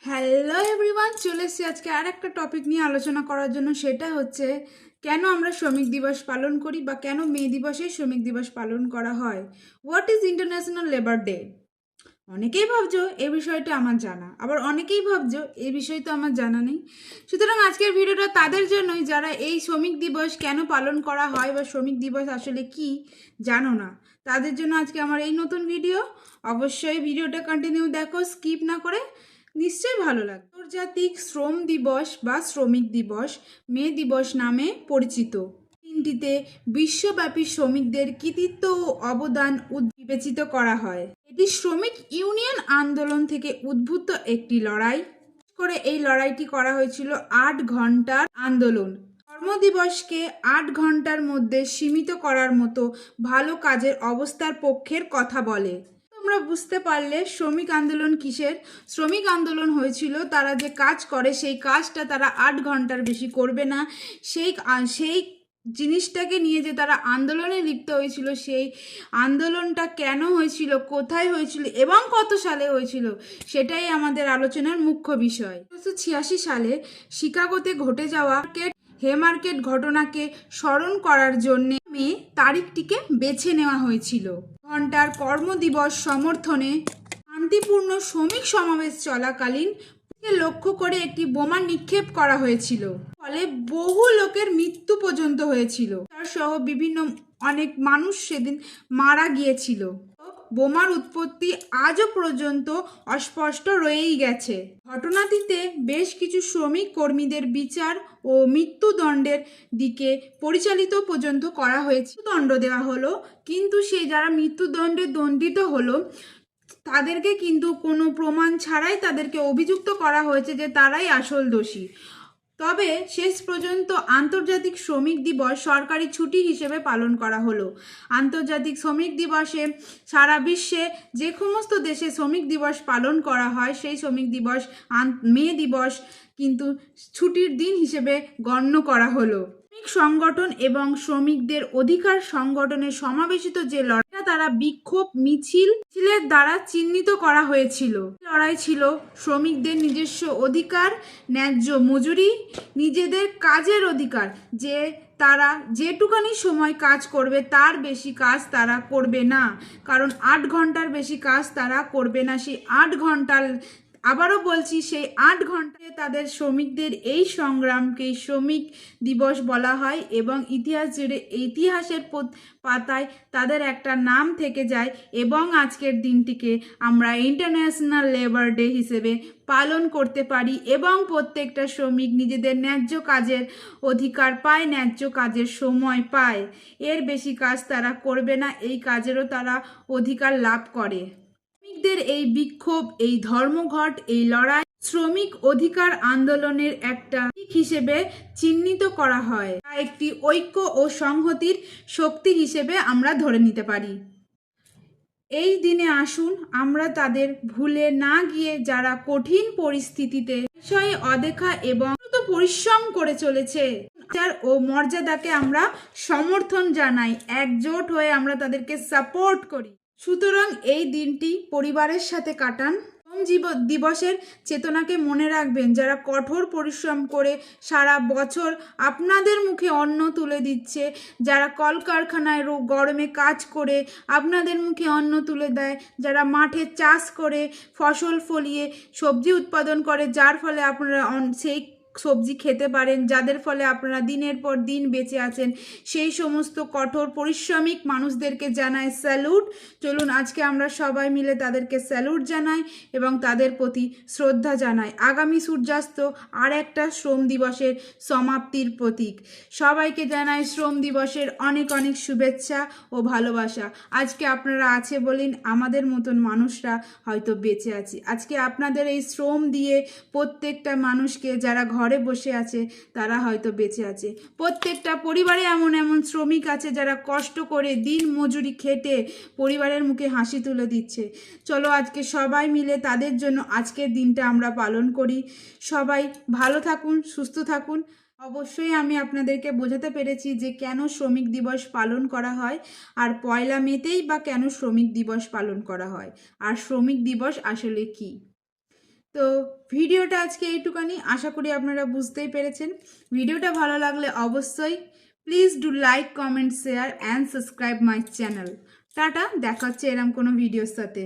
Hello everyone, চলে এসেছি আজকে আর একটা টপিক নিয়ে আলোচনা করার জন্য। সেটা হচ্ছে কেন আমরা শ্রমিক দিবস পালন করি বা কেন মে দিবসে শ্রমিক দিবস পালন করা হয়। What is international labour day? অনেকেই ভাবছো এই বিষয়টা আমার জানা, আবার অনেকেই ভাবছো এই বিষয় তো আমার জানা নেই। সুতরাং আজকের ভিডিওটা তাদের জন্যই যারা এই শ্রমিক দিবস কেন পালন করা হয় বা শ্রমিক দিবস আসলে কি জানো না, তাদের জন্য আজকে আমার এই নতুন ভিডিও। অবশ্যই ভিডিওটা কন্টিনিউ দেখো, স্কিপ না করে, নিশ্চয়ই ভালো লাগবে। আন্তর্জাতিক শ্রম দিবস বা শ্রমিক দিবস মে দিবস নামে পরিচিত। দিনটিতে বিশ্বব্যাপী শ্রমিকদের কৃতিত্ব ও অবদান বিবেচিত করা হয়। এটি শ্রমিক ইউনিয়ন আন্দোলন থেকে উদ্ভূত একটি লড়াই করে। এই লড়াইটি করা হয়েছিল 8 ঘন্টার আন্দোলন। কর্মদিবসকে 8 ঘন্টার মধ্যে সীমিত করার মতো ভালো কাজের অবস্থার পক্ষের কথা বলে। তোমরা বুঝতে পারলে শ্রমিক আন্দোলন কিসের? শ্রমিক আন্দোলন হয়েছিল তারা যে কাজ করে সেই কাজটা তারা 8 ঘন্টার বেশি করবে না। সেই জিনিসটাকে নিয়ে যে তারা আন্দোলনে লিপ্ত হয়েছিল, সেই আন্দোলনটা কেন হয়েছিল, কোথায় হয়েছিল এবং কত সালে হয়েছিল, সেটাই আমাদের আলোচনার মুখ্য বিষয়। 1986 সালে শিকাগোতে ঘটে যাওয়া হেমার্কেট ঘটনাকে স্মরণ করার জন্য মে তারিখটিকে বেছে নেওয়া হয়েছিল। ঘন্টার কর্মদিবস সমর্থনে শান্তিপূর্ণ শ্রমিক সমাবেশ চলাকালীন লক্ষ্য করে একটি বোমা নিক্ষেপ করা হয়েছিল, ফলে বহু লোকের মৃত্যু পর্যন্ত হয়েছিল। তার সহ বিভিন্ন অনেক মানুষ সেদিন মারা গিয়েছিল। বোমার উৎপত্তি আজও পর্যন্ত অস্পষ্ট রয়েই গেছে। ঘটনাটিতে বেশ কিছু শ্রমিক কর্মীদের বিচার ও মৃত্যুদণ্ডের দিকে পরিচালিত পর্যন্ত করা হয়েছে। দণ্ড দেওয়া হলো, কিন্তু সেই যারা মৃত্যুদণ্ডে দণ্ডিত হলো তাদেরকে কিন্তু কোনো প্রমাণ ছাড়াই তাদেরকে অভিযুক্ত করা হয়েছে যে তারাই আসল দোষী। তবে শেষ পর্যন্ত আন্তর্জাতিক শ্রমিক দিবস সরকারি ছুটি হিসেবে পালন করা হলো। আন্তর্জাতিক শ্রমিক দিবসে সারা বিশ্বে যে সমস্ত দেশে শ্রমিক দিবস পালন করা হয়, সেই শ্রমিক দিবস মে দিবস কিন্তু ছুটির দিন হিসেবে গণ্য করা হলো। শ্রমিক সংগঠন এবং শ্রমিকদের অধিকার সংগঠনের সমাবেশিত যে লড়াই তারা বিক্ষোভ মিছিলের দ্বারা চিহ্নিত করা হয়েছিল। লড়াই ছিল শ্রমিকদের নিজস্ব অধিকার, ন্যায্য মজুরি, নিজেদের কাজের অধিকার, যে তারা যেটুকানি সময় কাজ করবে তার বেশি কাজ তারা করবে না, কারণ 8 ঘন্টার বেশি কাজ তারা করবে না। সেই 8 ঘন্টার, আবারও বলছি, সেই 8 ঘন্টায় তাদের শ্রমিকদের এই সংগ্রামকেই শ্রমিক দিবস বলা হয় এবং ইতিহাস জুড়ে ইতিহাসের পাতায় তাদের একটা নাম থেকে যায় এবং আজকের দিনটিকে আমরা ইন্টারন্যাশনাল লেবার ডে হিসেবে পালন করতে পারি এবং প্রত্যেকটা শ্রমিক নিজেদের ন্যায্য কাজের অধিকার পায়, ন্যায্য কাজের সময় পায়। এর বেশি কাজ তারা করবে না, এই কাজেরও তারা অধিকার লাভ করে। শ্রমিকদের এই বিক্ষোভ, এই ধর্মঘট, এই লড়াই শ্রমিক অধিকার আন্দোলনের একটা দিক হিসেবে চিহ্নিত করা হয়, তা একটি ঐক্য ও সংহতির শক্তি হিসেবে আমরা ধরে নিতে পারি। এই দিনে আসুন আমরা তাদের ভুলে না গিয়ে যারা কঠিন পরিস্থিতিতে বিষয়ে অদেখা এবং পরিশ্রম করে চলেছে ও মর্যাদাকে আমরা সমর্থন জানাই, একজোট হয়ে আমরা তাদেরকে সাপোর্ট করি। সুতরাং এই দিনটি পরিবারের সাথে কাটান। দিবসের চেতনাকে মনে রাখবেন, যারা কঠোর পরিশ্রম করে সারা বছর আপনাদের মুখে অন্ন তুলে দিচ্ছে, যারা কলকারখানায় গরমে কাজ করে আপনাদের মুখে অন্ন তুলে দেয়, যারা মাঠে চাষ করে ফসল ফলিয়ে সবজি উৎপাদন করে যার ফলে আপনারা সেই সবজি খেতে পারেন, যাদের ফলে আপনারা দিনের পর দিন বেঁচে আছেন, সেই সমস্ত কঠোর পরিশ্রমিক মানুষদেরকে জানাই স্যালুট। চলুন আজকে আমরা সবাই মিলে তাদেরকে স্যালুট জানাই এবং তাদের প্রতি শ্রদ্ধা জানাই। আগামী সূর্যাস্ত আর একটা শ্রম দিবসের সমাপ্তির প্রতীক। সবাইকে জানাই শ্রম দিবসের অনেক অনেক শুভেচ্ছা ও ভালোবাসা। আজকে আপনারা আছে বলেন আমাদের মতন মানুষরা হয়তো বেঁচে আছি। আজকে আপনাদের এই শ্রম দিয়ে প্রত্যেকটা মানুষকে, যারা ঘরে বসে আছে তারা হয়তো বেঁচে আছে। প্রত্যেকটা পরিবারে এমন এমন শ্রমিক আছে যারা কষ্ট করে দিন মজুরি খেটে পরিবারের মুখে হাসি তুলে দিচ্ছে। চলো আজকে সবাই মিলে তাদের জন্য আজকের দিনটা আমরা পালন করি। সবাই ভালো থাকুন, সুস্থ থাকুন। অবশ্যই আমি আপনাদেরকে বোঝাতে পেরেছি যে কেন শ্রমিক দিবস পালন করা হয় আর পয়লা মেতেই বা কেন শ্রমিক দিবস পালন করা হয় আর শ্রমিক দিবস আসলে কি। তো ভিডিওটা আজকে এইটুকানি, আশা করি আপনারা বুঝতেই পেরেছেন। ভিডিওটা ভালো লাগলে অবশ্যই please do like, comment, share and subscribe my channel. Tata, দেখা হচ্ছে এরম কোনো ভিডিওর সাথে।